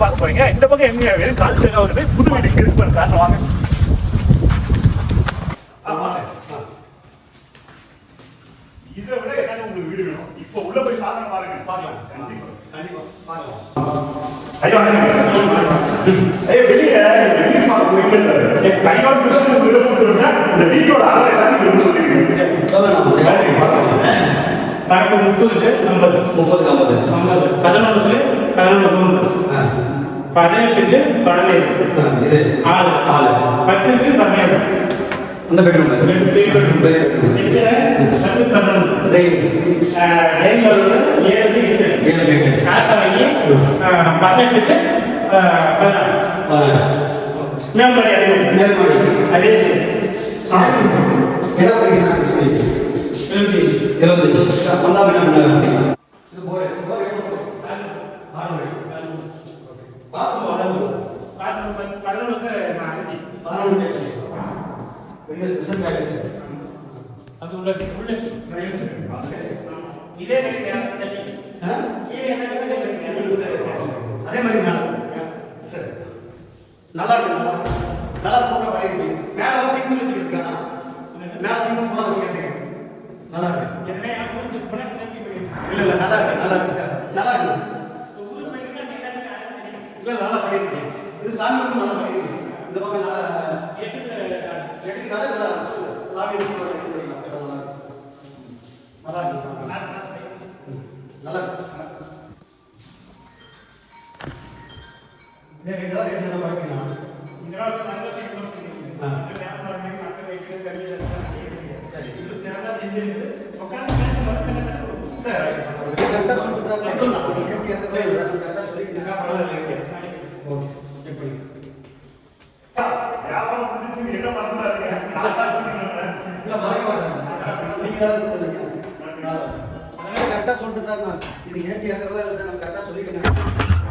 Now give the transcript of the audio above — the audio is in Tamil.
பார்க்க போறீங்க. இந்த பக்கம் எங்க வெறும் கால் ஜெகா வருது. புது வீடு இங்க இருக்கு பாருங்க. காரணம் வாங்க. இதை விட என்னங்க உங்களுக்கு வீடு வேணும்? இப்போ உள்ள போய் சாதனை பாருங்க. பார்க்கலாம். கண்டிப்பா பார்க்கலாம். ஐயோ வெளியே வீடு பார்க்க போயிட்டு கையோட கிருஷ்ணன் வீடு போட்டுருந்தா இந்த வீட்டோட அளவு எல்லாத்தையும் எப்படி சொல்லிருக்கீங்க? சொல்லலாம். கணக்கு 30 50 30 50 11 11 18க்கு 17 இது 6 10க்கு 17 அந்த பெட்ரூம் பெட்ரூம் டெய்லி வருது 7 காத்தாங்க 18க்கு மேல்மாடி அதே என்ன பிரைஸ் அதே மாதிரி நல்லா இருக்கு நல்லா போட்டோ பண்ணிருக்கீங்க. மேல திங்ஸ் வச்சுக்கிட்டு மேல திங்ஸ் போல வச்சுக்கிட்டு நல்லா இருக்கு. இல்ல நல்லா இருக்கு சார் நல்லா இருக்கு. இல்ல நல்லா பண்ணிருக்கீங்க. இது சாமி வந்து நல்லா பண்ணிருக்கீங்க. இந்த பக்கம் நல்லா நல்லா சாமி நல்லா இருக்கு சாமி நல்லா இருக்கு. இதே ரெண்டு என்ன பண்ணுவீங்க? கரெக்டா சொல்லிட்டு சார் நான் இது ஏற்றி இறக்குறதா இல்லை சார் நான் கரெக்டா சொல்லிட்டேன்.